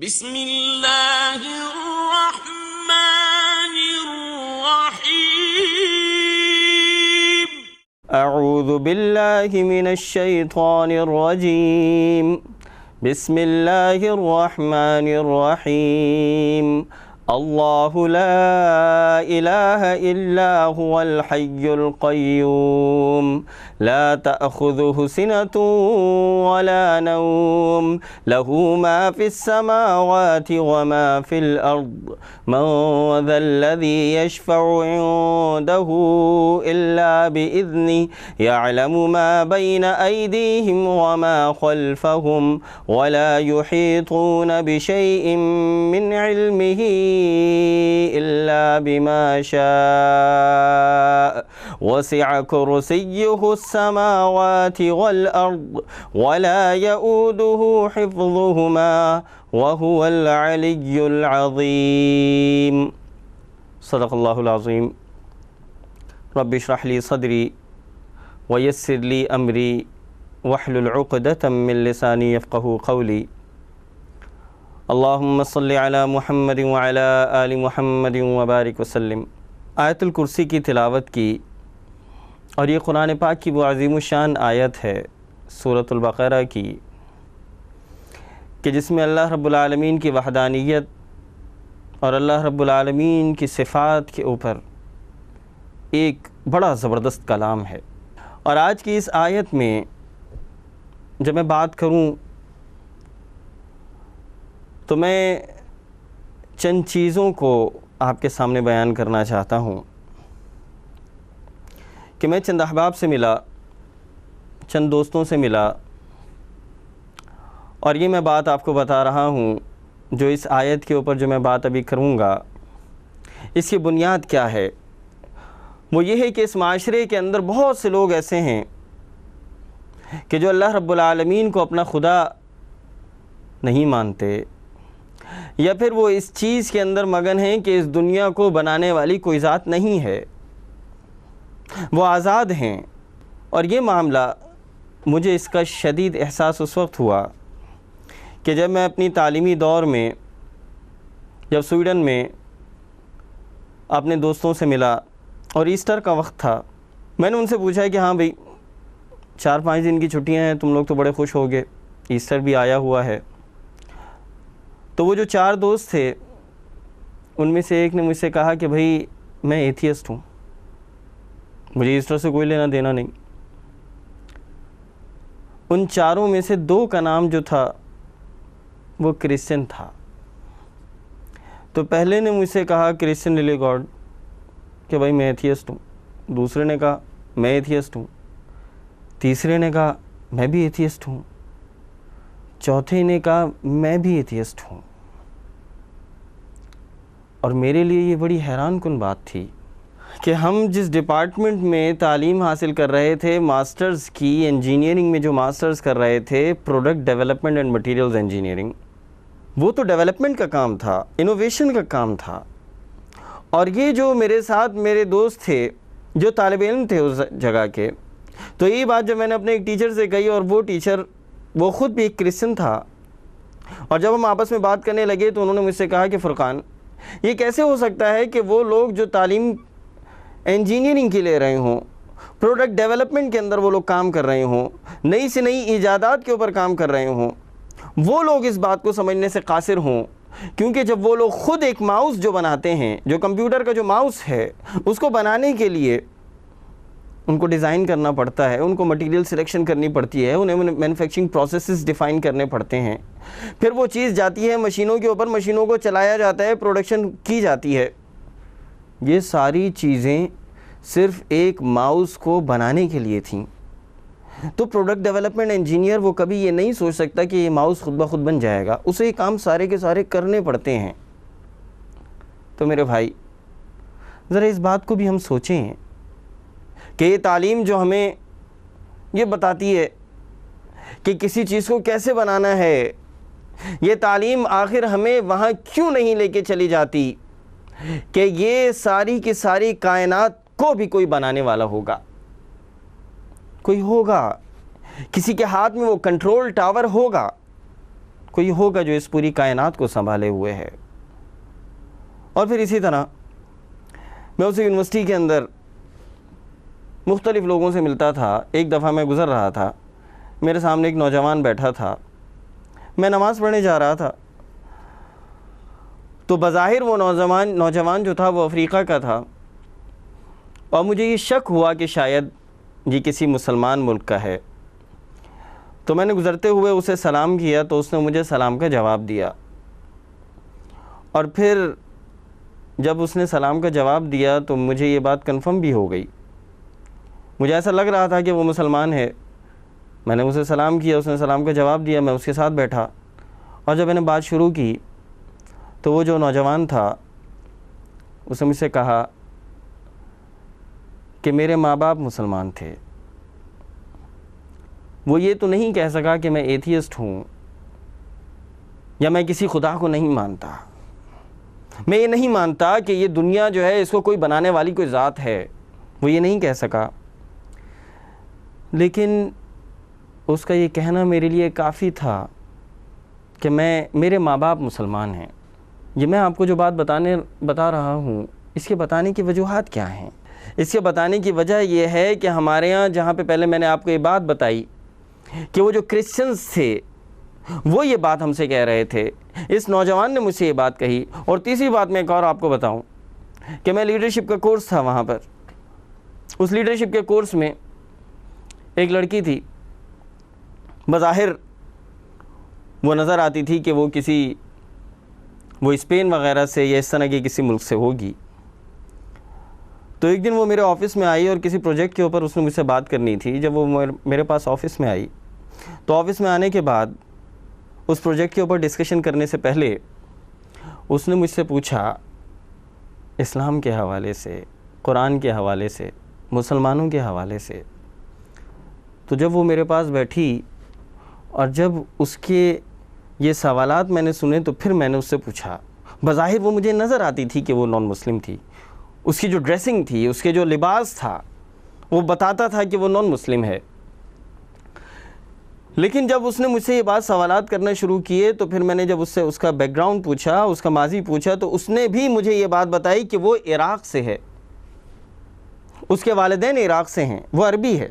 بسم اللہ الرحمن الرحیم اعوذ باللہ من الشیطان الرجیم بسم اللہ الرحمن الرحیم اللہ لا الہ الا هو الحی القیوم لا تأخذه سنة ولا نوم له ما في السماوات وما في الأرض من ذا الذي يشفع عنده إلا بإذنه يعلم ما بين أيديهم وما خلفهم ولا يحيطون بشيء من علمه إلا بما شاء وسع كرسيه السماوات والأرض ولا يؤوده حفظهما وهو العلي العظيم صدق الله العظيم رب اشرح لي صدري ويسر لي أمري واحلل عقدة من لساني يفقهوا قولي اللهم صل على محمد وعلى آل محمد وبارک وسلم۔ آیت الکرسی کی تلاوت کی، اور یہ قرآن پاک کی وہ عظیم الشان آیت ہے سورۃ البقرہ کی کہ جس میں اللہ رب العالمین کی وحدانیت اور اللہ رب العالمین کی صفات کے اوپر ایک بڑا زبردست کلام ہے۔ اور آج کی اس آیت میں جب میں بات کروں تو میں چند چیزوں کو آپ کے سامنے بیان کرنا چاہتا ہوں کہ میں چند احباب سے ملا، چند دوستوں سے ملا، اور یہ میں بات آپ کو بتا رہا ہوں جو اس آیت کے اوپر جو میں بات ابھی کروں گا اس کی بنیاد کیا ہے۔ وہ یہ ہے کہ اس معاشرے کے اندر بہت سے لوگ ایسے ہیں کہ جو اللہ رب العالمین کو اپنا خدا نہیں مانتے، یا پھر وہ اس چیز کے اندر مگن ہیں کہ اس دنیا کو بنانے والی کوئی ذات نہیں ہے، وہ آزاد ہیں۔ اور یہ معاملہ مجھے اس کا شدید احساس اس وقت ہوا کہ جب میں اپنی تعلیمی دور میں جب سویڈن میں اپنے دوستوں سے ملا اور ایسٹر کا وقت تھا، میں نے ان سے پوچھا کہ ہاں بھئی 4-5 دن کی چھٹیاں ہیں، تم لوگ تو بڑے خوش ہوگے، ایسٹر بھی آیا ہوا ہے۔ تو وہ جو 4 دوست تھے ان میں سے ایک نے مجھ سے کہا کہ بھئی میں ایتھیسٹ ہوں، مجھے ایسٹر سے کوئی لینا دینا نہیں۔ ان 4 میں سے 2 کا نام جو تھا وہ کرسچن تھا۔ تو پہلے نے مجھ سے کہا کرسچن ریلی گاڈ کہ بھئی میں ایتھیسٹ ہوں، دوسرے نے کہا میں ایتھیسٹ ہوں، تیسرے نے کہا میں بھی ایتھیسٹ ہوں، چوتھے نے کہا میں بھی ایتھیسٹ ہوں۔ اور میرے لیے یہ بڑی حیران کن بات تھی کہ ہم جس ڈپارٹمنٹ میں تعلیم حاصل کر رہے تھے، ماسٹرز کی انجینئرنگ میں جو ماسٹرز کر رہے تھے، product development and materials engineering, وہ تو ڈیولپمنٹ کا کام تھا، انوویشن کا کام تھا۔ اور یہ جو میرے ساتھ میرے دوست تھے جو طالب علم تھے اس جگہ کے، تو یہ بات جب میں نے اپنے ایک ٹیچر سے کہی، اور وہ ٹیچر وہ خود بھی ایک کرسچن تھا، اور جب ہم آپس میں بات کرنے لگے تو انہوں نے مجھ سے کہا کہ فرقان، یہ کیسے ہو سکتا ہے کہ وہ لوگ جو تعلیم انجینئرنگ کی لے رہے ہوں، پروڈکٹ ڈیولپمنٹ کے اندر وہ لوگ کام کر رہے ہوں، نئی سے نئی ایجادات کے اوپر کام کر رہے ہوں، وہ لوگ اس بات کو سمجھنے سے قاصر ہوں؟ کیونکہ جب وہ لوگ خود ایک ماؤس جو بناتے ہیں، جو کمپیوٹر کا جو ماؤس ہے اس کو بنانے کے لیے ان کو ڈیزائن کرنا پڑتا ہے، ان کو مٹیریل سلیکشن کرنی پڑتی ہے، انہیں مینوفیکچرنگ پروسیسز ڈیفائن کرنے پڑتے ہیں، پھر وہ چیز جاتی ہے مشینوں کے اوپر، مشینوں کو چلایا جاتا ہے، پروڈکشن کی جاتی ہے۔ یہ ساری چیزیں صرف ایک ماؤس کو بنانے کے لیے تھیں۔ تو پروڈکٹ ڈیولپمنٹ انجینئر وہ کبھی یہ نہیں سوچ سکتا کہ یہ ماؤس خود بخود بن جائے گا، اسے یہ کام سارے کے سارے کرنے پڑتے ہیں۔ تو میرے بھائی ذرا اس بات کو بھی ہم سوچیں کہ یہ تعلیم جو ہمیں یہ بتاتی ہے کہ کسی چیز کو کیسے بنانا ہے، یہ تعلیم آخر ہمیں وہاں کیوں نہیں لے کے چلی جاتی کہ یہ ساری کی ساری کائنات کو بھی کوئی بنانے والا ہوگا، کوئی ہوگا، کسی کے ہاتھ میں وہ کنٹرول ٹاور ہوگا کوئی ہوگا جو اس پوری کائنات کو سنبھالے ہوئے ہے۔ اور پھر اسی طرح میں اس یونیورسٹی کے اندر مختلف لوگوں سے ملتا تھا۔ ایک دفعہ میں گزر رہا تھا، میرے سامنے ایک نوجوان بیٹھا تھا، میں نماز پڑھنے جا رہا تھا، تو بظاہر وہ نوجوان جو تھا وہ افریقہ کا تھا، اور مجھے یہ شک ہوا کہ شاید یہ کسی مسلمان ملک کا ہے۔ تو میں نے گزرتے ہوئے اسے سلام کیا تو اس نے مجھے سلام کا جواب دیا، اور پھر جب اس نے سلام کا جواب دیا تو مجھے یہ بات کنفرم بھی ہو گئی۔ مجھے ایسا لگ رہا تھا کہ وہ مسلمان ہے۔ میں نے اسے سلام کیا، اس نے سلام کا جواب دیا، میں اس کے ساتھ بیٹھا، اور جب میں نے بات شروع کی تو وہ جو نوجوان تھا اس نے مجھ سے کہا کہ میرے ماں باپ مسلمان تھے۔ وہ یہ تو نہیں کہہ سکا کہ میں ایتھیسٹ ہوں یا میں کسی خدا کو نہیں مانتا، میں یہ نہیں مانتا کہ یہ دنیا جو ہے اس کو کوئی بنانے والی کوئی ذات ہے، وہ یہ نہیں کہہ سکا، لیکن اس کا یہ کہنا میرے لیے کافی تھا کہ میرے ماں باپ مسلمان ہیں۔ یہ میں آپ کو جو بات بتا رہا ہوں، اس کے بتانے کی وجوہات کیا ہیں؟ اس کے بتانے کی وجہ یہ ہے کہ ہمارے ہاں جہاں پہ پہلے میں نے آپ کو یہ بات بتائی کہ وہ جو کرسچنز تھے وہ یہ بات ہم سے کہہ رہے تھے، اس نوجوان نے مجھ سے یہ بات کہی۔ اور تیسری بات میں ایک اور آپ کو بتاؤں کہ میں لیڈرشپ کا کورس تھا وہاں پر، اس لیڈرشپ کے کورس میں ایک لڑکی تھی، بظاہر وہ نظر آتی تھی کہ وہ اسپین وغیرہ سے یا اس طرح کے کسی ملک سے ہوگی۔ تو ایک دن وہ میرے آفس میں آئی اور کسی پروجیکٹ کے اوپر اس نے مجھ سے بات کرنی تھی۔ جب وہ میرے پاس آفس میں آئی تو آفس میں آنے کے بعد اس پروجیکٹ کے اوپر ڈسکشن کرنے سے پہلے اس نے مجھ سے پوچھا اسلام کے حوالے سے، قرآن کے حوالے سے، مسلمانوں کے حوالے سے۔ تو جب وہ میرے پاس بیٹھی اور جب اس کے یہ سوالات میں نے سنے تو پھر میں نے اس سے پوچھا، بظاہر وہ مجھے نظر آتی تھی کہ وہ نان مسلم تھی، اس کی جو ڈریسنگ تھی، اس کے جو لباس تھا وہ بتاتا تھا کہ وہ نان مسلم ہے، لیکن جب اس نے مجھ سے یہ بات سوالات کرنا شروع کیے تو پھر میں نے جب اس سے اس کا بیک گراؤنڈ پوچھا، اس کا ماضی پوچھا، تو اس نے بھی مجھے یہ بات بتائی کہ وہ عراق سے ہے، اس کے والدین عراق سے ہیں، وہ عربی ہے۔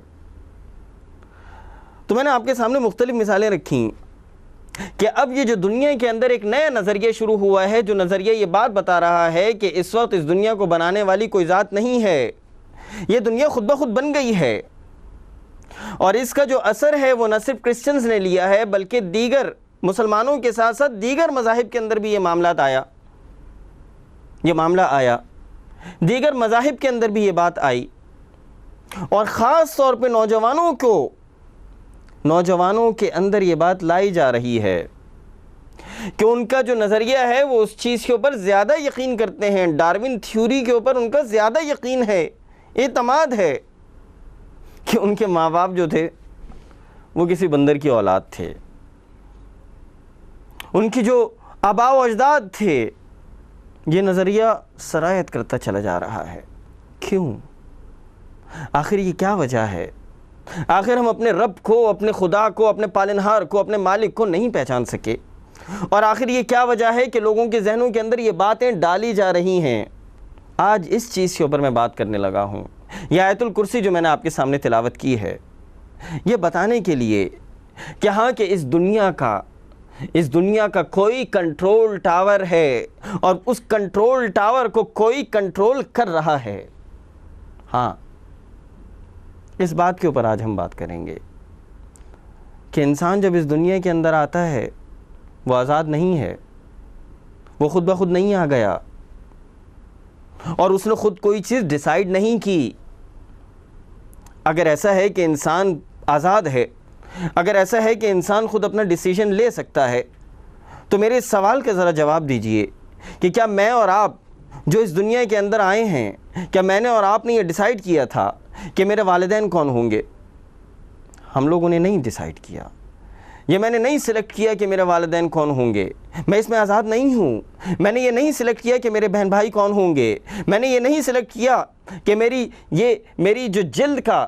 تو میں نے آپ کے سامنے مختلف مثالیں رکھیں کہ اب یہ جو دنیا کے اندر ایک نیا نظریہ شروع ہوا ہے، جو نظریہ یہ بات بتا رہا ہے کہ اس وقت اس دنیا کو بنانے والی کوئی ذات نہیں ہے، یہ دنیا خود بخود بن گئی ہے، اور اس کا جو اثر ہے وہ نہ صرف کرسچنز نے لیا ہے بلکہ دیگر مسلمانوں کے ساتھ ساتھ دیگر مذاہب کے اندر بھی یہ معاملہ آیا، دیگر مذاہب کے اندر بھی یہ بات آئی، اور خاص طور پہ نوجوانوں کے اندر یہ بات لائی جا رہی ہے کہ ان کا جو نظریہ ہے وہ اس چیز کے اوپر زیادہ یقین کرتے ہیں، ڈارون تھیوری کے اوپر ان کا زیادہ یقین ہے، اعتماد ہے کہ ان کے ماں باپ جو تھے وہ کسی بندر کی اولاد تھے، ان کی جو آباء و اجداد تھے۔ یہ نظریہ سرایت کرتا چلا جا رہا ہے۔ کیوں؟ آخر یہ کیا وجہ ہے؟ آخر ہم اپنے رب کو، اپنے خدا کو، اپنے پالنہار کو، اپنے مالک کو نہیں پہچان سکے، اور آخر یہ کیا وجہ ہے کہ لوگوں کے ذہنوں کے اندر یہ باتیں ڈالی جا رہی ہیں؟ آج اس چیز کے اوپر میں بات کرنے لگا ہوں۔ یہ آیت الکرسی جو میں نے آپ کے سامنے تلاوت کی ہے، یہ بتانے کے لیے کہ ہاں کہ اس دنیا کا کوئی کنٹرول ٹاور ہے، اور اس کنٹرول ٹاور کو کوئی کنٹرول کر رہا ہے۔ ہاں، اس بات کے اوپر آج ہم بات کریں گے کہ انسان جب اس دنیا کے اندر آتا ہے وہ آزاد نہیں ہے، وہ خود بخود نہیں آ گیا، اور اس نے خود کوئی چیز ڈیسائیڈ نہیں کی۔ اگر ایسا ہے کہ انسان آزاد ہے، اگر ایسا ہے کہ انسان خود اپنا ڈیسیژن لے سکتا ہے، تو میرے اس سوال کا ذرا جواب دیجئے کہ کیا میں اور آپ جو اس دنیا کے اندر آئے ہیں، کیا میں نے اور آپ نے یہ ڈیسائیڈ کیا تھا کہ میرے والدین کون ہوں گے؟ ہم لوگوں نے نہیں ڈیسائیڈ کیا، یہ میں نے نہیں سلیکٹ کیا کہ میرے والدین کون ہوں گے، میں اس میں آزاد نہیں ہوں۔ میں نے یہ نہیں سلیکٹ کیا کہ میرے بہن بھائی کون ہوں گے، میں نے یہ نہیں سلیکٹ کیا کہ میری جو جلد کا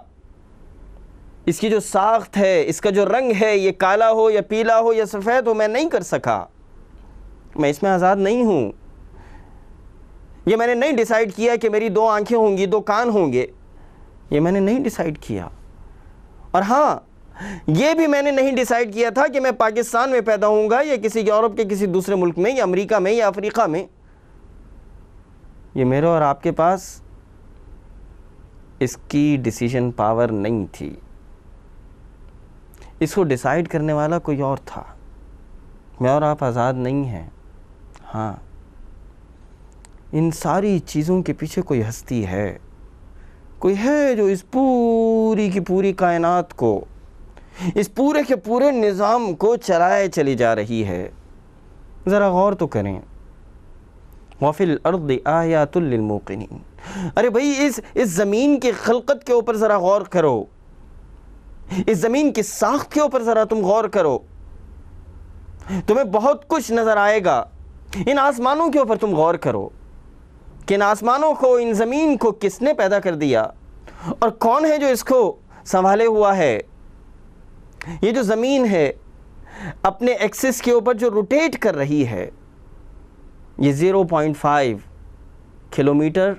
اس کی جو ساخت ہے، اس کا جو رنگ ہے، یہ کالا ہو یا پیلا ہو یا سفید ہو، میں نہیں کر سکا، میں اس میں آزاد نہیں ہوں۔ یہ میں نے نہیں ڈیسائیڈ کیا کہ میری 2 آنکھیں ہوں گی، 2 کان ہوں گے، یہ میں نے نہیں ڈیسائیڈ کیا۔ اور ہاں، یہ بھی میں نے نہیں ڈیسائیڈ کیا تھا کہ میں پاکستان میں پیدا ہوں گا یا کسی یورپ کے کسی دوسرے ملک میں یا امریکہ میں یا افریقہ میں۔ یہ میرے اور آپ کے پاس اس کی ڈیسیژن پاور نہیں تھی، اس کو ڈیسائیڈ کرنے والا کوئی اور تھا۔ میں اور آپ آزاد نہیں ہیں۔ ہاں، ان ساری چیزوں کے پیچھے کوئی ہستی ہے، کوئی ہے جو اس پوری کی پوری کائنات کو، اس پورے کے پورے نظام کو چلائے چلی جا رہی ہے۔ ذرا غور تو کریں۔ وَفِي الْأَرْضِ آیَاتٌ لِّلْمُوقِنِينَ۔ ارے بھائی، اس زمین کی خلقت کے اوپر ذرا غور کرو، اس زمین کی ساخت کے اوپر ذرا تم غور کرو، تمہیں بہت کچھ نظر آئے گا۔ ان آسمانوں کے اوپر تم غور کرو کہ ان آسمانوں کو، ان زمین کو کس نے پیدا کر دیا اور کون ہے جو اس کو سنبھالے ہوا ہے۔ یہ جو زمین ہے اپنے ایکسس کے اوپر جو روٹیٹ کر رہی ہے، یہ 0.5 کلومیٹر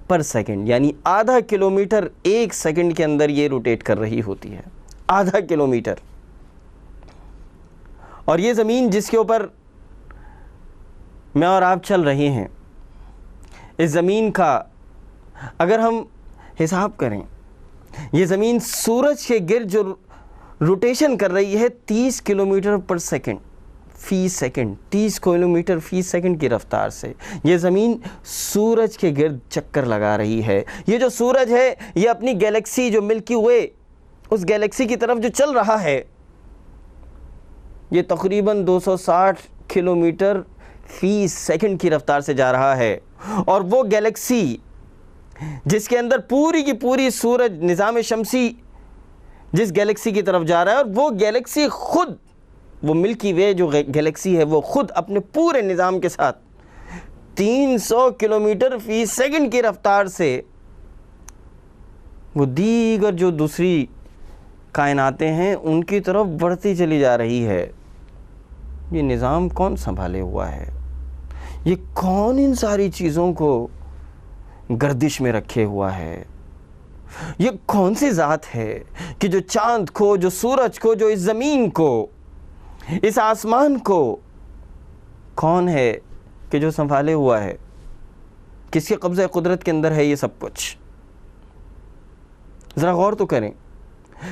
پر سیکنڈ، یعنی آدھا کلومیٹر 1 سیکنڈ کے اندر یہ روٹیٹ کر رہی ہوتی ہے، آدھا کلومیٹر۔ اور یہ زمین جس کے اوپر میں اور آپ چل رہے ہیں، اس زمین کا اگر ہم حساب کریں، یہ زمین سورج کے گرد جو روٹیشن کر رہی ہے 30 کلومیٹر پر سیکنڈ فی سیکنڈ، 30 کلومیٹر فی سیکنڈ کی رفتار سے یہ زمین سورج کے گرد چکر لگا رہی ہے۔ یہ جو سورج ہے، یہ اپنی گیلیکسی جو ملکی وے، اس گیلیکسی کی طرف جو چل رہا ہے، یہ تقریباً 260 کلومیٹر فی سیکنڈ کی رفتار سے جا رہا ہے۔ اور وہ گیلیکسی جس کے اندر پوری کی پوری سورج نظام شمسی جس گیلیکسی کی طرف جا رہا ہے، اور وہ گیلیکسی خود، وہ ملکی وے جو گیلیکسی ہے، وہ خود اپنے پورے نظام کے ساتھ 300 کلومیٹر فی سیکنڈ کی رفتار سے وہ دیگر جو دوسری کائناتیں ہیں ان کی طرف بڑھتی چلی جا رہی ہے۔ یہ نظام کون سنبھالے ہوا ہے؟ یہ کون ان ساری چیزوں کو گردش میں رکھے ہوا ہے؟ یہ کون سی ذات ہے کہ جو چاند کو، جو سورج کو، جو اس زمین کو، اس آسمان کو، کون ہے کہ جو سنبھالے ہوا ہے؟ کس کے قبضہ قدرت کے اندر ہے یہ سب کچھ؟ ذرا غور تو کریں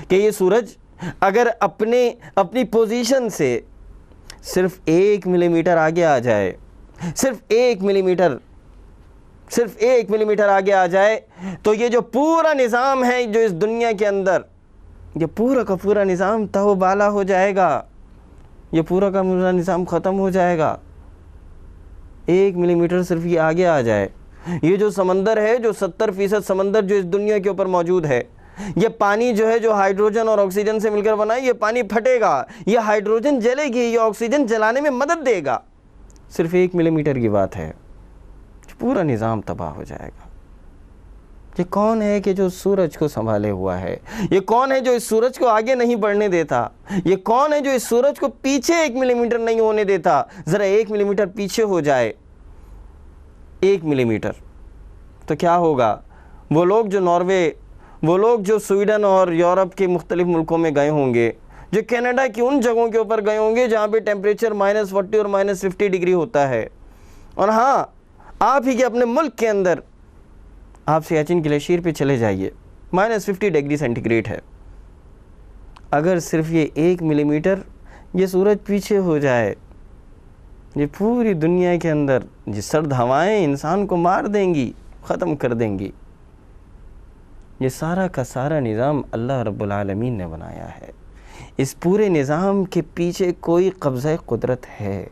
کہ یہ سورج اگر اپنی پوزیشن سے صرف 1 ملی میٹر آگے آ جائے، صرف 1 ملی میٹر آگے آ جائے، تو یہ جو پورا نظام ہے جو اس دنیا کے اندر، یہ پورا کا پورا نظام تہو بالا ہو جائے گا، یہ پورا کا پورا نظام ختم ہو جائے گا۔ 1 ملی میٹر صرف یہ آگے آ جائے، یہ جو سمندر ہے، جو 70% سمندر جو اس دنیا کے اوپر موجود ہے، یہ پانی جو ہے، جو ہائیڈروجن اور آکسیجن سے مل کر بنا ہے، یہ پانی پھٹے گا، یہ ہائیڈروجن جلے گی، یہ آکسیجن جلانے میں مدد دے گا۔ صرف 1 ملی میٹر کی بات ہے، پورا نظام تباہ ہو جائے گا۔ یہ کون ہے کہ جو سورج کو سنبھالے ہوا ہے؟ یہ کون ہے جو اس سورج کو آگے نہیں بڑھنے دیتا؟ یہ کون ہے جو اس سورج کو پیچھے 1 ملی میٹر نہیں ہونے دیتا؟ ذرا 1 ملی میٹر پیچھے ہو جائے، 1 ملی میٹر، تو کیا ہوگا؟ وہ لوگ جو ناروے، وہ لوگ جو سویڈن اور یورپ کے مختلف ملکوں میں گئے ہوں گے، جو کینیڈا کی ان جگہوں کے اوپر گئے ہوں گے جہاں پہ ٹیمپریچر -40 اور -50 ڈگری ہوتا ہے، اور ہاں، آپ ہی کے اپنے ملک کے اندر آپ سیاچن گلیشیر پہ چلے جائیے، -50 ڈگری سینٹی گریڈ ہے۔ اگر صرف یہ 1 ملی میٹر یہ سورج پیچھے ہو جائے، یہ پوری دنیا کے اندر یہ سرد ہوائیں انسان کو مار دیں گی، ختم کر دیں گی۔ یہ سارا کا سارا نظام اللہ رب العالمین نے بنایا ہے۔ اس پورے نظام کے پیچھے کوئی قبضہ قدرت ہے،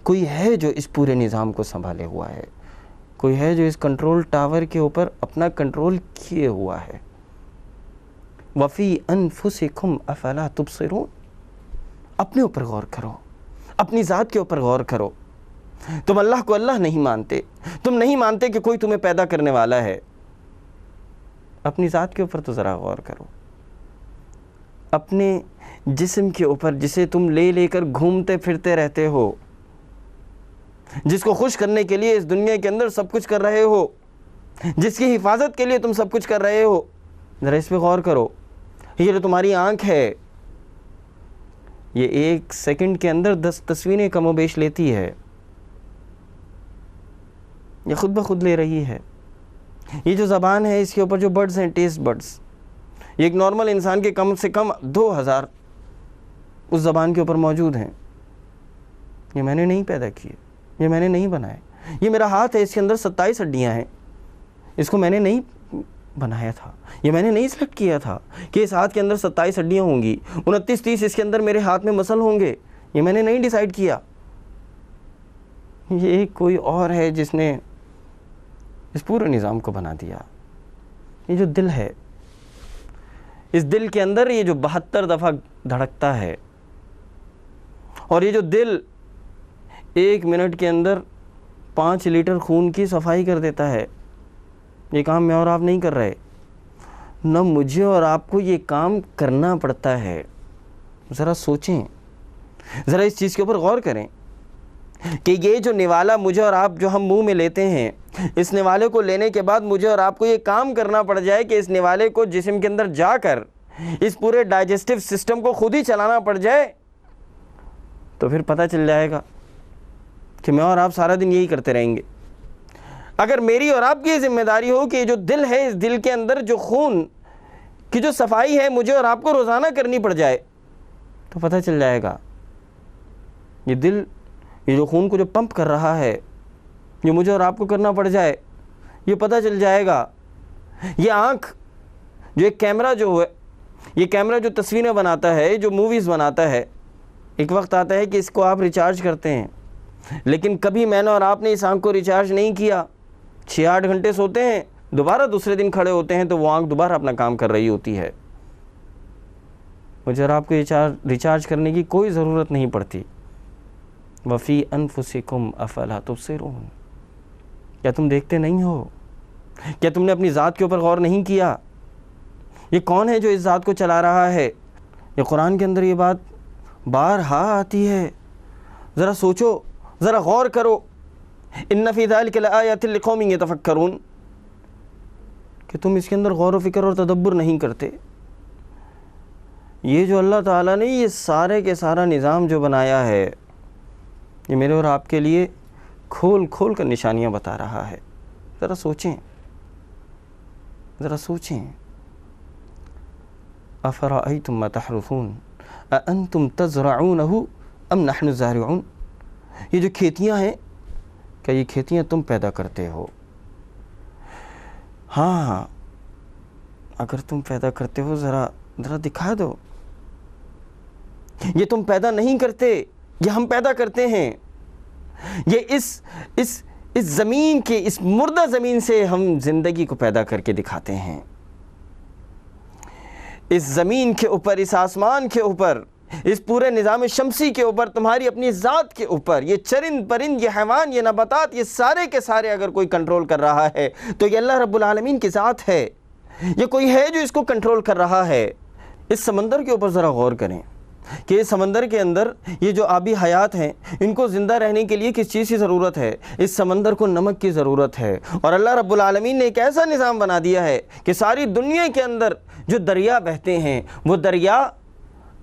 کوئی ہے جو اس پورے نظام کو سنبھالے ہوا ہے، کوئی ہے جو اس کنٹرول ٹاور کے اوپر اپنا کنٹرول کیے ہوا ہے۔ وَفِي أَنفُسِكُمْ أَفَلَا تُبْصِرُونَ۔ اپنے اوپر غور کرو، اپنی ذات کے اوپر غور کرو۔ تم اللہ کو اللہ نہیں مانتے، تم نہیں مانتے کہ کوئی تمہیں پیدا کرنے والا ہے۔ اپنی ذات کے اوپر تو ذرا غور کرو۔ اپنے جسم کے اوپر جسے تم لے لے کر گھومتے پھرتے رہتے ہو، جس کو خوش کرنے کے لیے اس دنیا کے اندر سب کچھ کر رہے ہو، جس کی حفاظت کے لیے تم سب کچھ کر رہے ہو، ذرا اس پہ غور کرو۔ یہ جو تمہاری آنکھ ہے، یہ 1 سیکنڈ کے اندر 10 تصویریں کم و بیش لیتی ہے، یہ خود بخود لے رہی ہے۔ یہ جو زبان ہے، اس کے اوپر جو بڈز ہیں، ٹیسٹ بڈز، یہ ایک نارمل انسان کے کم سے کم 2000 اس زبان کے اوپر موجود ہیں۔ یہ میں نے نہیں پیدا کیے، یہ میں نے نہیں بنائے۔ یہ میرا ہاتھ ہے، اس کے اندر 27 ہڈیاں ہیں، اس کو میں نے نہیں بنایا تھا، یہ میں نے نہیں سلیکٹ کیا تھا کہ اس ہاتھ کے اندر 27 ہڈیاں ہوں گی، 29-30 اس کے اندر میرے ہاتھ میں مسل ہوں گے، یہ میں نے نہیں ڈیسائیڈ کیا۔ یہ کوئی اور ہے جس نے اس پورے نظام کو بنا دیا۔ یہ جو دل ہے، اس دل کے اندر یہ جو 72 دفعہ دھڑکتا ہے، اور یہ جو دل 1 منٹ کے اندر 5 لیٹر خون کی صفائی کر دیتا ہے، یہ کام میں اور آپ نہیں کر رہے، نہ مجھے اور آپ کو یہ کام کرنا پڑتا ہے۔ ذرا سوچیں، ذرا اس چیز کے اوپر غور کریں کہ یہ جو نوالا مجھے اور آپ جو ہم منہ میں لیتے ہیں، اس نوالے کو لینے کے بعد مجھے اور آپ کو یہ کام کرنا پڑ جائے کہ اس نوالے کو جسم کے اندر جا کر اس پورے ڈائجسٹو سسٹم کو خود ہی چلانا پڑ جائے، تو پھر پتہ چل جائے گا کہ میں اور آپ سارا دن یہی کرتے رہیں گے۔ اگر میری اور آپ کی ذمہ داری ہو کہ جو دل ہے، اس دل کے اندر جو خون کی جو صفائی ہے مجھے اور آپ کو روزانہ کرنی پڑ جائے، تو پتہ چل جائے گا یہ دل، یہ جو خون کو جو پمپ کر رہا ہے، یہ مجھے اور آپ کو کرنا پڑ جائے، یہ پتہ چل جائے گا۔ یہ آنکھ جو ایک کیمرہ جو ہے، یہ کیمرہ جو تصویریں بناتا ہے، جو موویز بناتا ہے، ایک وقت آتا ہے کہ اس کو آپ ریچارج کرتے ہیں، لیکن کبھی میں نے اور آپ نے اس آنکھ کو ریچارج نہیں کیا۔ 6-8 گھنٹے سوتے ہیں، دوبارہ دوسرے دن کھڑے ہوتے ہیں تو وہ آنکھ دوبارہ اپنا کام کر رہی ہوتی ہے۔ مجھے اور آپ کو ریچارج کرنے کی کوئی ضرورت نہیں پڑتی۔ وَفِي أَنفُسِكُمْ أَفَلَا تُبْصِرُونَ، کیا تم دیکھتے نہیں ہو؟ کیا تم نے اپنی ذات کے اوپر غور نہیں کیا؟ یہ کون ہے جو اس ذات کو چلا رہا ہے؟ یہ قرآن کے اندر یہ بات بارہا آتی ہے۔ ذرا سوچو، ذرا غور کرو۔ إِنَّ فِي ذَلِكَ لَآيَاتٍ لِقَوْمٍ يَتَفَكَّرُونَ، کہ تم اس کے اندر غور و فکر اور تدبر نہیں کرتے۔ یہ جو اللہ تعالیٰ نے یہ سارے کے سارا نظام جو بنایا ہے، یہ میرے اور آپ کے لیے کھول کھول کر نشانیاں بتا رہا ہے۔ ذرا سوچیں، ذرا سوچیں۔ أَفَرَأَيْتُمْ مَا تَحْرُثُونَ أَأَنْتُمْ تَزْرَعُونَهُ أَمْ نَحْنُ الزَّارِعُونَ، یہ جو کھیتیاں ہیں، کیا یہ کھیتیاں تم پیدا کرتے ہو؟ ہاں، اگر تم پیدا کرتے ہو ذرا دکھا دو۔ یہ تم پیدا نہیں کرتے، یہ ہم پیدا کرتے ہیں۔ یہ اس زمین کے، اس مردہ زمین سے ہم زندگی کو پیدا کر کے دکھاتے ہیں۔ اس زمین کے اوپر، اس آسمان کے اوپر، اس پورے نظام شمسی کے اوپر، تمہاری اپنی ذات کے اوپر، یہ چرند پرند، یہ حیوان، یہ نباتات، یہ سارے کے سارے اگر کوئی کنٹرول کر رہا ہے تو یہ اللہ رب العالمین کی ذات ہے۔ یہ کوئی ہے جو اس کو کنٹرول کر رہا ہے۔ اس سمندر کے اوپر ذرا غور کریں کہ اس سمندر کے اندر یہ جو آبی حیات ہیں، ان کو زندہ رہنے کے لیے کس چیز کی ضرورت ہے؟ اس سمندر کو نمک کی ضرورت ہے، اور اللہ رب العالمین نے ایک ایسا نظام بنا دیا ہے کہ ساری دنیا کے اندر جو دریا بہتے ہیں، وہ دریا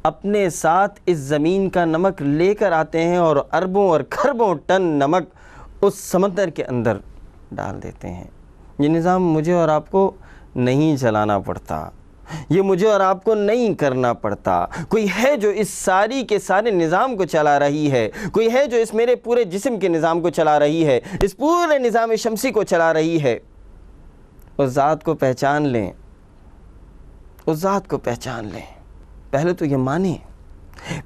اپنے ساتھ اس زمین کا نمک لے کر آتے ہیں اور اربوں اور کھربوں ٹن نمک اس سمندر کے اندر ڈال دیتے ہیں۔ یہ نظام مجھے اور آپ کو نہیں چلانا پڑتا، یہ مجھے اور آپ کو نہیں کرنا پڑتا۔ کوئی ہے جو اس ساری کے سارے نظام کو چلا رہی ہے، کوئی ہے جو اس میرے پورے جسم کے نظام کو چلا رہی ہے، اس پورے نظام شمسی کو چلا رہی ہے۔ اس ذات کو پہچان لیں، اس ذات کو پہچان لیں۔ پہلے تو یہ مانیں،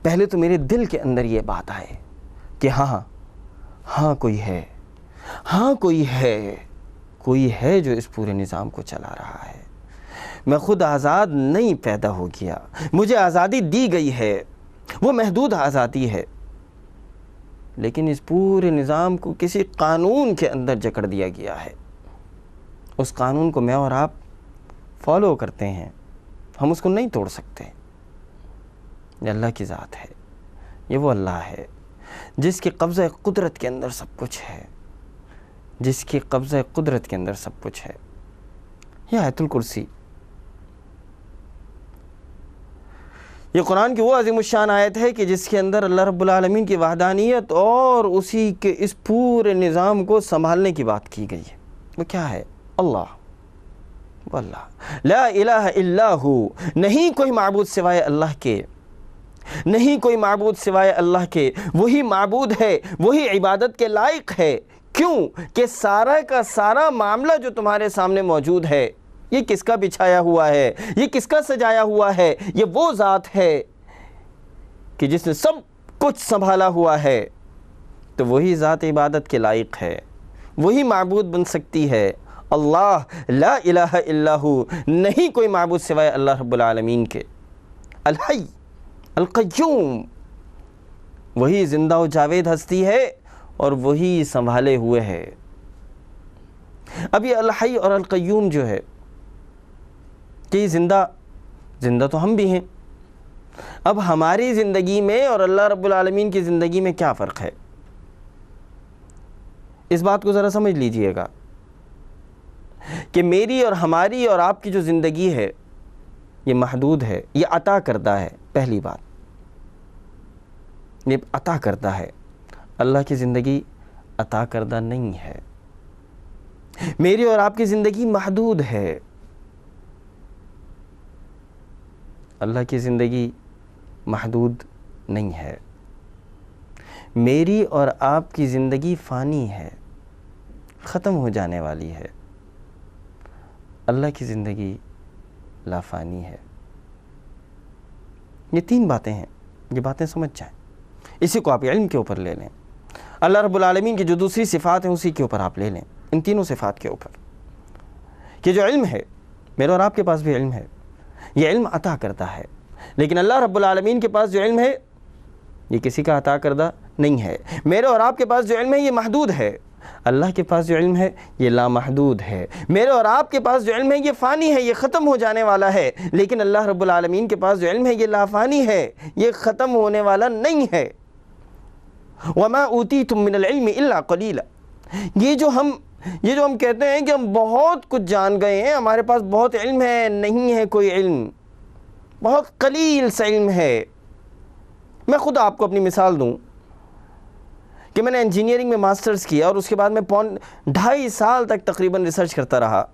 پہلے تو میرے دل کے اندر یہ بات آئے کہ ہاں کوئی ہے، ہاں کوئی ہے جو اس پورے نظام کو چلا رہا ہے۔ میں خود آزاد نہیں پیدا ہو گیا، مجھے آزادی دی گئی ہے، وہ محدود آزادی ہے، لیکن اس پورے نظام کو کسی قانون کے اندر جکڑ دیا گیا ہے۔ اس قانون کو میں اور آپ فالو کرتے ہیں، ہم اس کو نہیں توڑ سکتے۔ یہ اللہ کی ذات ہے، یہ وہ اللہ ہے جس کے قبضہ قدرت کے اندر سب کچھ ہے، جس کے قبضہ قدرت کے اندر سب کچھ ہے۔ یہ آیت الکرسی، یہ قرآن کی وہ عظیم الشان آیت ہے کہ جس کے اندر اللہ رب العالمین کی وحدانیت اور اسی کے اس پورے نظام کو سنبھالنے کی بات کی گئی ہے۔ وہ کیا ہے؟ اللہ، وہ اللہ، لا الہ الا ہو، نہیں کوئی معبود سوائے اللہ کے، نہیں کوئی معبود سوائے اللہ کے، وہی معبود ہے، وہی عبادت کے لائق ہے۔ کیوں کہ سارا کا سارا معاملہ جو تمہارے سامنے موجود ہے، یہ کس کا بچھایا ہوا ہے، یہ کس کا سجایا ہوا ہے؟ یہ وہ ذات ہے کہ جس نے سب کچھ سنبھالا ہوا ہے، تو وہی ذات عبادت کے لائق ہے، وہی معبود بن سکتی ہے۔ اللہ، لا الہ الا ہو، نہیں کوئی معبود سوائے اللہ رب العالمین کے۔ الحی القیوم، وہی زندہ و جاوید ہستی ہے اور وہی سنبھالے ہوئے ہے۔ اب یہ الحی اور القیوم جو ہے کہ یہ زندہ تو ہم بھی ہیں۔ اب ہماری زندگی میں اور اللہ رب العالمین کی زندگی میں کیا فرق ہے؟ اس بات کو ذرا سمجھ لیجئے گا کہ میری اور ہماری اور آپ کی جو زندگی ہے یہ محدود ہے، یہ عطا کردہ ہے۔ پہلی بات، یہ عطا کردہ ہے، اللہ کی زندگی عطا کردہ نہیں ہے۔ میری اور آپ کی زندگی محدود ہے، اللہ کی زندگی محدود نہیں ہے۔ میری اور آپ کی زندگی فانی ہے، ختم ہو جانے والی ہے۔ اللہ کی زندگی لا فانی ہے۔ یہ تین باتیں ہیں، یہ باتیں سمجھ جائیں۔ اسی کو آپ علم کے اوپر لے لیں، اللہ رب العالمین کی جو دوسری صفات ہیں اسی کے اوپر آپ لے لیں، ان تینوں صفات کے اوپر، کہ جو علم ہے، میرے اور آپ کے پاس بھی علم ہے، یہ علم عطا کرتا ہے، لیکن اللہ رب العالمین کے پاس جو علم ہے یہ کسی کا عطا کردہ نہیں ہے۔ میرے اور آپ کے پاس جو علم ہے یہ محدود ہے، اللہ کے پاس جو علم ہے یہ لامحدود ہے۔ میرے اور آپ کے پاس جو علم ہے یہ فانی ہے، یہ ختم ہو جانے والا ہے، لیکن اللہ رب العالمین کے پاس جو علم ہے یہ لا فانی ہے، یہ ختم ہونے والا نہیں ہے۔ وَمَا أُوتِيتُم مِّنَ الْعِلْمِ إِلَّا قَلِيلًا، یہ جو ہم کہتے ہیں کہ ہم بہت کچھ جان گئے ہیں، ہمارے پاس بہت علم ہے، نہیں ہے کوئی علم، بہت قلیل سا علم ہے۔ میں خود آپ کو اپنی مثال دوں کہ میں نے انجینئرنگ میں ماسٹرز کیا اور اس کے بعد میں 2.5 سال تک تقریباً ریسرچ کرتا رہا۔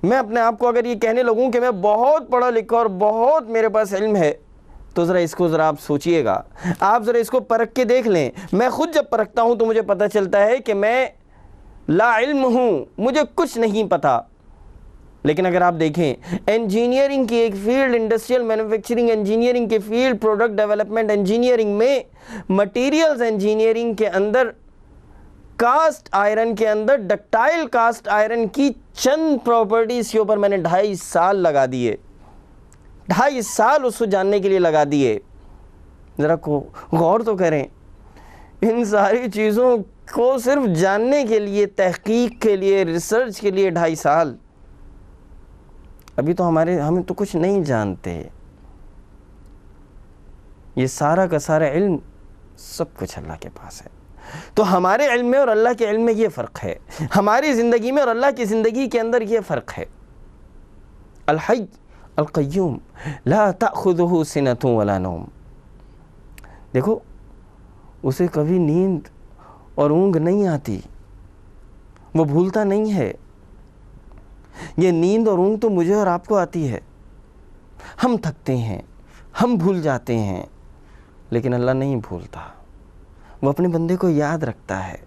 میں اپنے آپ کو اگر یہ کہنے لگوں کہ میں بہت پڑھا لکھا اور بہت میرے پاس علم ہے، تو ذرا آپ سوچئے گا، آپ ذرا اس کو پرکھ کے دیکھ لیں۔ میں خود جب پرکھتا ہوں تو مجھے پتہ چلتا ہے کہ میں لا علم ہوں، مجھے کچھ نہیں پتہ۔ لیکن اگر آپ دیکھیں انجینئرنگ کی ایک فیلڈ، انڈسٹریل مینوفیکچرنگ انجینئرنگ کی فیلڈ، پروڈکٹ ڈیولپمنٹ انجینئرنگ میں، مٹیریلز انجینئرنگ کے اندر، کاسٹ آئرن کے اندر، ڈکٹائل کاسٹ آئرن کی چند پراپرٹیز کے اوپر میں نے 2.5 سال لگا دیے، 2.5 سال اس کو جاننے کے لیے لگا دیے۔ ذرا غور تو کریں، ان ساری چیزوں کو صرف جاننے کے لیے، تحقیق کے لیے، ریسرچ کے لیے 2.5 سال۔ ابھی تو ہم تو کچھ نہیں جانتے، یہ سارا کا سارا علم سب کچھ اللہ کے پاس ہے۔ تو ہمارے علم میں اور اللہ کے علم میں یہ فرق ہے، ہماری زندگی میں اور اللہ کی زندگی کے اندر یہ فرق ہے۔ الحی القیوم لا تأخذہ سنۃ ولا نوم، دیکھو اسے کبھی نیند اور اونگ نہیں آتی، وہ بھولتا نہیں ہے۔ یہ نیند اور اونگ تو مجھے اور آپ کو آتی ہے، ہم تھکتے ہیں، ہم بھول جاتے ہیں، لیکن اللہ نہیں بھولتا، وہ اپنے بندے کو یاد رکھتا ہے۔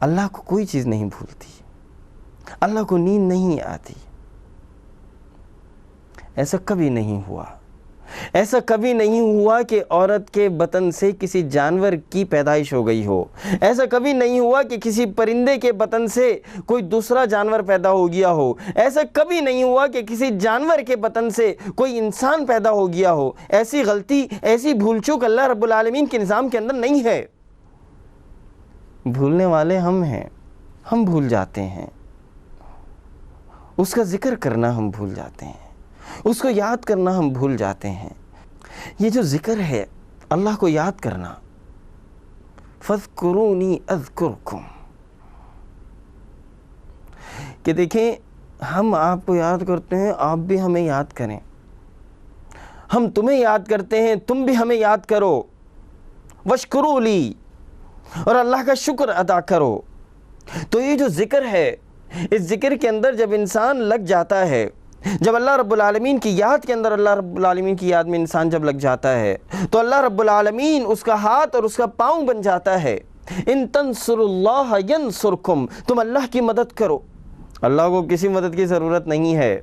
اللہ کو کوئی چیز نہیں بھولتی، اللہ کو نیند نہیں آتی۔ ایسا کبھی نہیں ہوا، ایسا کبھی نہیں ہوا کہ عورت کے بطن سے کسی جانور کی پیدائش ہو گئی ہو، ایسا کبھی نہیں ہوا کہ کسی پرندے کے بطن سے کوئی دوسرا جانور پیدا ہو گیا ہو، ایسا کبھی نہیں ہوا کہ کسی جانور کے بطن سے کوئی انسان پیدا ہو گیا ہو۔ ایسی غلطی، ایسی بھول چوک اللہ رب العالمین کے نظام کے اندر نہیں ہے۔ بھولنے والے ہم ہیں، ہم بھول جاتے ہیں، اس کا ذکر کرنا ہم بھول جاتے ہیں، اس کو یاد کرنا ہم بھول جاتے ہیں۔ یہ جو ذکر ہے اللہ کو یاد کرنا، فَاذْكُرُونِي أَذْكُرْكُمْ، کہ دیکھیں ہم آپ کو یاد کرتے ہیں، آپ بھی ہمیں یاد کریں، ہم تمہیں یاد کرتے ہیں، تم بھی ہمیں یاد کرو، وَاشْكُرُوا لِي، اور اللہ کا شکر ادا کرو۔ تو یہ جو ذکر ہے، اس ذکر کے اندر جب انسان لگ جاتا ہے، جب اللہ رب العالمین کی یاد کے اندر، اللہ رب العالمین کی یاد میں انسان جب لگ جاتا ہے تو اللہ رب العالمین اس کا ہاتھ اور اس کا پاؤں بن جاتا ہے۔ ان تنصروا اللہ ینصرکم، تم اللہ کی مدد کرو۔ اللہ کو کسی مدد کی ضرورت نہیں ہے،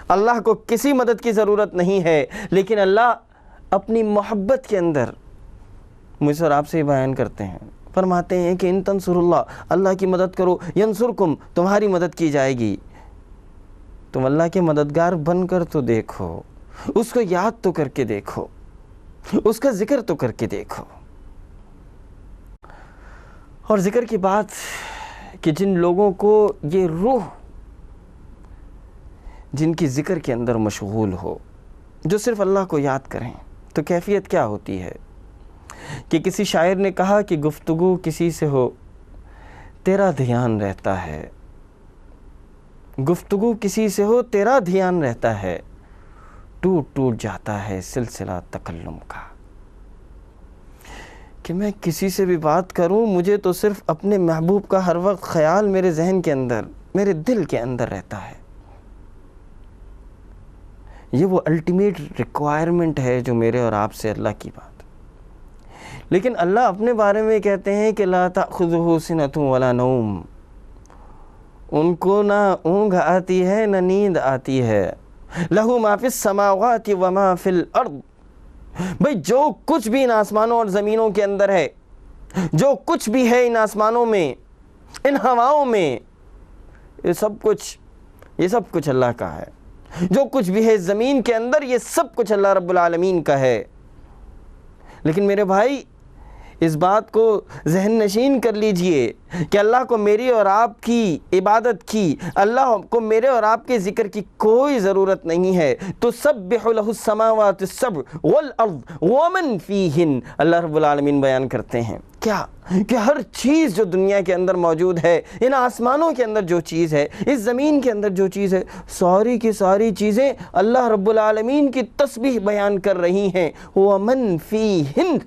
اللہ کو کسی مدد کی ضرورت نہیں ہے، لیکن اللہ اپنی محبت کے اندر مجھ سے اور آپ سے بیان کرتے ہیں، فرماتے ہیں کہ ان تنصروا اللہ، اللہ کی مدد کرو، ینصرکم، تمہاری مدد کی جائے گی۔ تم اللہ کے مددگار بن کر تو دیکھو، اس کو یاد تو کر کے دیکھو، اس کا ذکر تو کر کے دیکھو۔ اور ذکر کی بات کہ جن لوگوں کو یہ روح، جن کی ذکر کے اندر مشغول ہو، جو صرف اللہ کو یاد کریں، تو کیفیت کیا ہوتی ہے؟ کہ کسی شاعر نے کہا کہ گفتگو کسی سے ہو تیرا دھیان رہتا ہے، گفتگو کسی سے ہو تیرا دھیان رہتا ہے، ٹوٹ ٹوٹ جاتا ہے سلسلہ تکلم کا۔ کہ میں کسی سے بھی بات کروں، مجھے تو صرف اپنے محبوب کا ہر وقت خیال میرے ذہن کے اندر، میرے دل کے اندر رہتا ہے۔ یہ وہ الٹیمیٹ ریکوائرمنٹ ہے جو میرے اور آپ سے اللہ کی بات۔ لیکن اللہ اپنے بارے میں کہتے ہیں کہ لا تأخذہ سنۃ ولا نوم، ان کو نہ اونگ آتی ہے نہ نیند آتی ہے۔ لہ ما فی السماوات وما فی الارض، بھئی جو کچھ بھی ان آسمانوں اور زمینوں کے اندر ہے، جو کچھ بھی ہے ان آسمانوں میں، ان ہواؤں میں، یہ سب کچھ اللہ کا ہے۔ جو کچھ بھی ہے زمین کے اندر، یہ سب کچھ اللہ رب العالمین کا ہے۔ لیکن میرے بھائی اس بات کو ذہن نشین کر لیجئے کہ اللہ کو میری اور آپ کی عبادت کی، اللہ کو میرے اور آپ کے ذکر کی کوئی ضرورت نہیں ہے۔ تسبح لہ السماوات السبع والارض ومن فیہن، اللہ رب العالمین بیان کرتے ہیں کیا کہ ہر چیز جو دنیا کے اندر موجود ہے، ان آسمانوں کے اندر جو چیز ہے، اس زمین کے اندر جو چیز ہے، ساری کی ساری چیزیں اللہ رب العالمین کی تسبیح بیان کر رہی ہیں۔ ومن فیہن،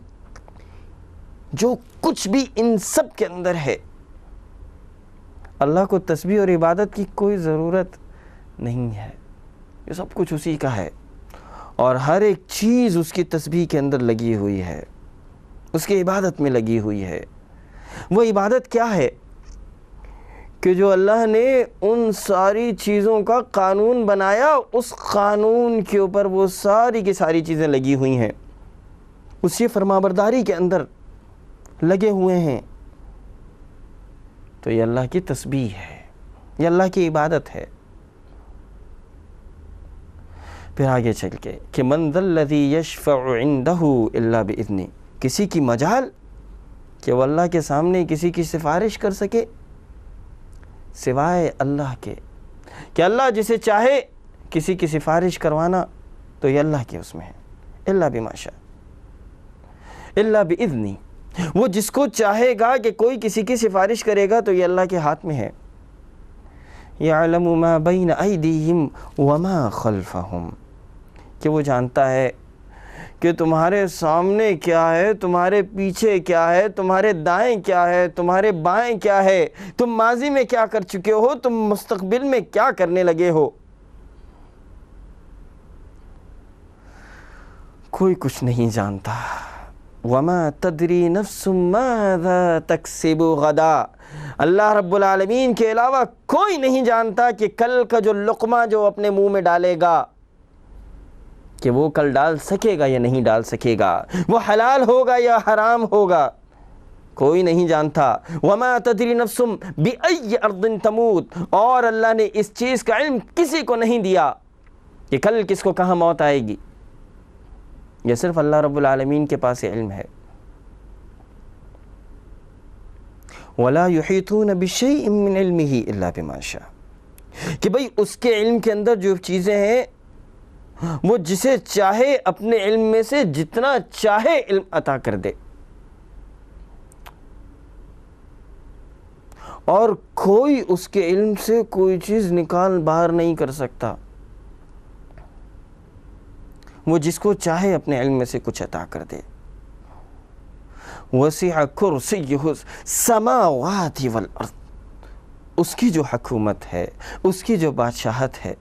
جو کچھ بھی ان سب کے اندر ہے، اللہ کو تسبیح اور عبادت کی کوئی ضرورت نہیں ہے، یہ سب کچھ اسی کا ہے، اور ہر ایک چیز اس کی تسبیح کے اندر لگی ہوئی ہے، اس کی عبادت میں لگی ہوئی ہے۔ وہ عبادت کیا ہے؟ کہ جو اللہ نے ان ساری چیزوں کا قانون بنایا، اس قانون کے اوپر وہ ساری کی ساری چیزیں لگی ہوئی ہیں، اسی فرمانبرداری کے اندر لگے ہوئے ہیں، تو یہ اللہ کی تسبیح ہے، یہ اللہ کی عبادت ہے۔ پھر آگے چل کے کہ من ذا الذی یشفع عندہ الا باذنہ، کسی کی مجال کہ وہ اللہ کے سامنے کسی کی سفارش کر سکے سوائے اللہ کے، کہ اللہ جسے چاہے کسی کی سفارش کروانا تو یہ اللہ کے اس میں ہے، الا بما شاء، الا باذنہ، وہ جس کو چاہے گا کہ کوئی کسی کی سفارش کرے گا تو یہ اللہ کے ہاتھ میں ہے۔ یعلم ما بین ایدیہم وما خلفہم، کہ وہ جانتا ہے کہ تمہارے سامنے کیا ہے، تمہارے پیچھے کیا ہے، تمہارے دائیں کیا ہے، تمہارے بائیں کیا ہے، تم ماضی میں کیا کر چکے ہو، تم مستقبل میں کیا کرنے لگے ہو۔ کوئی کچھ نہیں جانتا۔ وما تدری نفس ماذا تکسب غدا، اللہ رب العالمین کے علاوہ کوئی نہیں جانتا کہ کل کا جو لقمہ جو اپنے منہ میں ڈالے گا، کہ وہ کل ڈال سکے گا یا نہیں ڈال سکے گا، وہ حلال ہوگا یا حرام ہوگا، کوئی نہیں جانتا۔ وما تدری نفس بأی ارض تموت، اور اللہ نے اس چیز کا علم کسی کو نہیں دیا کہ کل کس کو کہاں موت آئے گی، یہ صرف اللہ رب العالمین کے پاس علم ہے۔ وَلَا يُحِيطُونَ بِشَيْءٍ مِّنْ عِلْمِهِ إِلَّا بِمَا شَاءَ، کہ بھئی اس کے علم کے اندر جو چیزیں ہیں وہ جسے چاہے اپنے علم میں سے جتنا چاہے علم عطا کر دے، اور کوئی اس کے علم سے کوئی چیز نکال باہر نہیں کر سکتا، وہ جس کو چاہے اپنے علم میں سے کچھ عطا کر دے۔ وسع کرسیہ السماوات والارض، اس کی جو حکومت ہے، اس کی جو بادشاہت ہے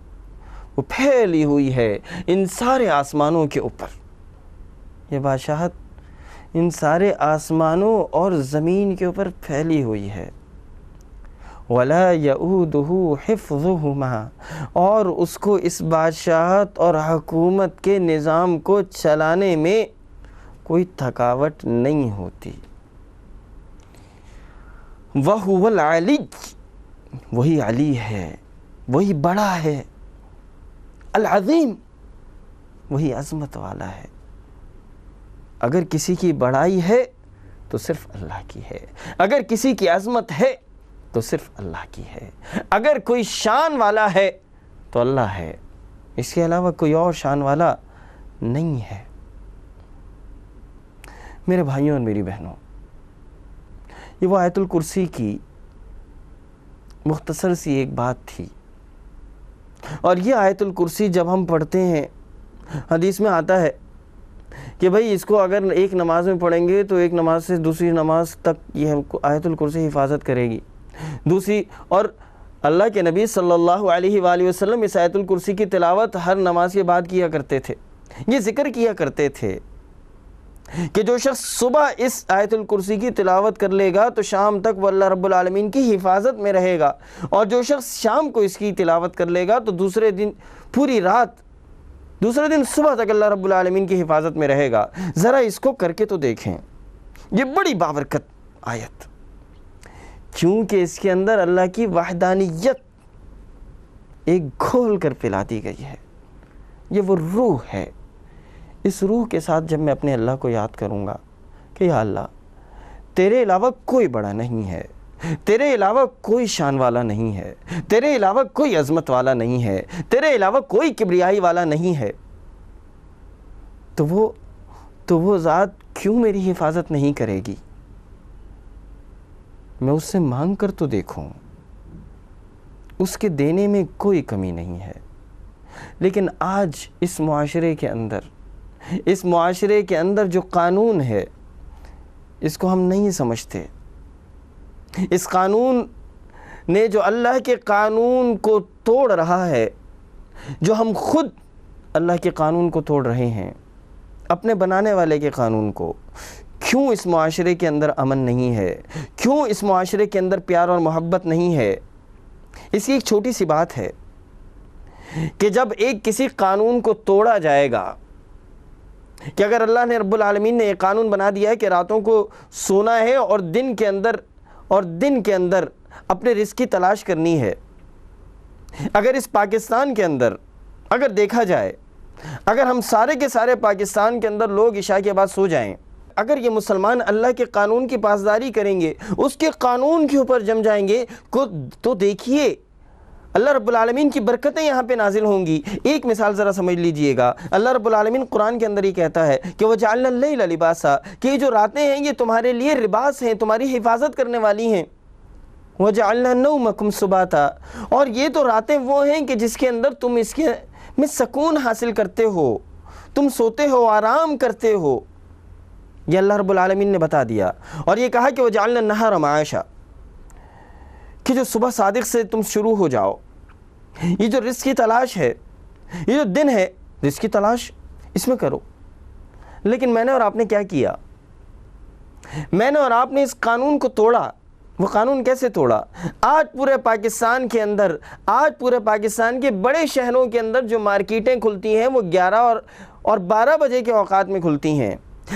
وہ پھیلی ہوئی ہے ان سارے آسمانوں کے اوپر۔ یہ بادشاہت ان سارے آسمانوں اور زمین کے اوپر پھیلی ہوئی ہے۔ وَلَا يَؤُودُهُ حِفْظُهُمَا، اور اس کو اس بادشاہت اور حکومت کے نظام کو چلانے میں کوئی تھکاوٹ نہیں ہوتی۔ وَهُوَ الْعَلِيُّ، وہی علی ہے، وہی بڑا ہے، العظیم، وہی عظمت والا ہے۔ اگر کسی کی بڑائی ہے تو صرف اللہ کی ہے، اگر کسی کی عظمت ہے تو صرف اللہ کی ہے، اگر کوئی شان والا ہے تو اللہ ہے، اس کے علاوہ کوئی اور شان والا نہیں ہے۔ میرے بھائیوں اور میری بہنوں، یہ وہ آیت الکرسی کی مختصر سی ایک بات تھی، اور یہ آیت الکرسی جب ہم پڑھتے ہیں، حدیث میں آتا ہے کہ بھئی اس کو اگر ایک نماز میں پڑھیں گے تو ایک نماز سے دوسری نماز تک یہ آیت الکرسی حفاظت کرے گی دوسری، اور اللہ کے نبی صلی اللہ علیہ وآلہ وسلم اس آیت الکرسی کی تلاوت ہر نماز کے بعد کیا کرتے تھے۔ یہ ذکر کیا کرتے تھے کہ جو شخص صبح اس آیت الکرسی کی تلاوت کر لے گا تو شام تک وہ اللہ رب العالمین کی حفاظت میں رہے گا، اور جو شخص شام کو اس کی تلاوت کر لے گا تو دوسرے دن پوری رات، دوسرے دن صبح تک اللہ رب العالمین کی حفاظت میں رہے گا۔ ذرا اس کو کر کے تو دیکھیں، یہ بڑی بابرکت آیت، کیونکہ اس کے اندر اللہ کی وحدانیت ایک گھول کر پلا دی گئی ہے۔ یہ وہ روح ہے، اس روح کے ساتھ جب میں اپنے اللہ کو یاد کروں گا کہ یا اللہ تیرے علاوہ کوئی بڑا نہیں ہے، تیرے علاوہ کوئی شان والا نہیں ہے، تیرے علاوہ کوئی عظمت والا نہیں ہے، تیرے علاوہ کوئی کبریائی والا نہیں ہے، تو وہ ذات کیوں میری حفاظت نہیں کرے گی؟ میں اس سے مانگ کر تو دیکھوں، اس کے دینے میں کوئی کمی نہیں ہے۔ لیکن آج اس معاشرے کے اندر جو قانون ہے اس کو ہم نہیں سمجھتے۔ اس قانون نے جو اللہ کے قانون کو توڑ رہا ہے، جو ہم خود اللہ کے قانون کو توڑ رہے ہیں، اپنے بنانے والے کے قانون کو۔ کیوں اس معاشرے کے اندر امن نہیں ہے؟ کیوں اس معاشرے کے اندر پیار اور محبت نہیں ہے؟ اس کی ایک چھوٹی سی بات ہے کہ جب ایک کسی قانون کو توڑا جائے گا، کہ اگر اللہ نے رب العالمین نے ایک قانون بنا دیا ہے کہ راتوں کو سونا ہے اور دن کے اندر اپنے رزق کی تلاش کرنی ہے، اگر اس پاکستان کے اندر اگر دیکھا جائے، اگر ہم سارے کے سارے پاکستان کے اندر لوگ عشاء کے بعد سو جائیں، اگر یہ مسلمان اللہ کے قانون کی پاسداری کریں گے، اس کے قانون کے اوپر جم جائیں گے، تو دیکھیے اللہ رب العالمین کی برکتیں یہاں پہ نازل ہوں گی۔ ایک مثال ذرا سمجھ لیجئے گا، اللہ رب العالمین قرآن کے اندر ہی کہتا ہے کہ وَجَعَلْنَا اللَّيْلَ لِبَاسًا، کہ یہ جو راتیں ہیں یہ تمہارے لیے لباس ہیں، تمہاری حفاظت کرنے والی ہیں۔ وَجَعَلْنَا نَوْمَكُمْ سُبَاتًا، اور یہ تو راتیں وہ ہیں کہ جس کے اندر تم اس کے میں سکون حاصل کرتے ہو، تم سوتے ہو، آرام کرتے ہو۔ یہ اللہ رب العالمین نے بتا دیا، اور یہ کہا کہ وَجَعَلْنَا النَّهَارَ مَعَاشًا، کہ جو صبح صادق سے تم شروع ہو جاؤ، یہ جو رزق کی تلاش ہے، یہ جو دن ہے رزق کی تلاش اس میں کرو۔ لیکن میں نے اور آپ نے کیا کیا؟ میں نے اور آپ نے اس قانون کو توڑا۔ وہ قانون کیسے توڑا؟ آج پورے پاکستان کے اندر، آج پورے پاکستان کے بڑے شہروں کے اندر جو مارکیٹیں کھلتی ہیں وہ 11 اور 12 بجے کے اوقات میں کھلتی ہیں،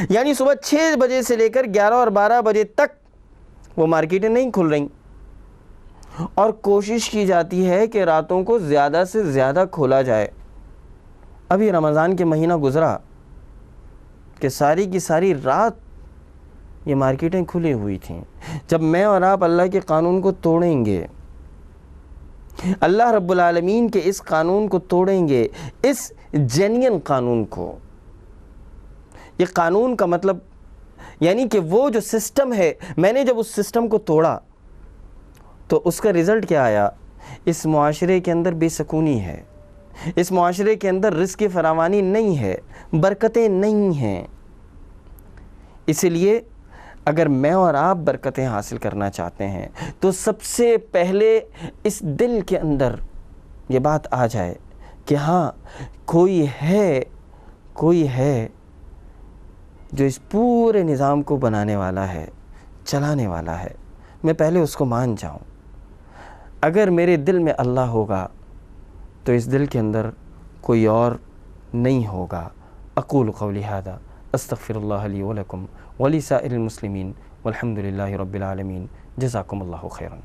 یعنی صبح 6 بجے سے لے کر 11 اور 12 بجے تک وہ مارکیٹیں نہیں کھل رہیں، اور کوشش کی جاتی ہے کہ راتوں کو زیادہ سے زیادہ کھولا جائے۔ ابھی رمضان کے مہینہ گزرا کہ ساری کی ساری رات یہ مارکیٹیں کھلی ہوئی تھیں۔ جب میں اور آپ اللہ کے قانون کو توڑیں گے، اللہ رب العالمین کے اس قانون کو توڑیں گے، اس جینین قانون کو. یہ قانون کا مطلب یعنی کہ وہ جو سسٹم ہے، میں نے جب اس سسٹم کو توڑا تو اس کا رزلٹ کیا آیا؟ اس معاشرے کے اندر بے سکونی ہے، اس معاشرے کے اندر رزق کی فراوانی نہیں ہے، برکتیں نہیں ہیں. اسی لیے اگر میں اور آپ برکتیں حاصل کرنا چاہتے ہیں تو سب سے پہلے اس دل کے اندر یہ بات آ جائے کہ ہاں کوئی ہے جو اس پورے نظام کو بنانے والا ہے، چلانے والا ہے. میں پہلے اس کو مان جاؤں. اگر میرے دل میں اللہ ہوگا تو اس دل کے اندر کوئی اور نہیں ہوگا. اقول قولی ھذا استغفر اللہ لی ولکم ولسائر المسلمین والحمد للہ رب العالمین. جزاکم اللہ خیرا.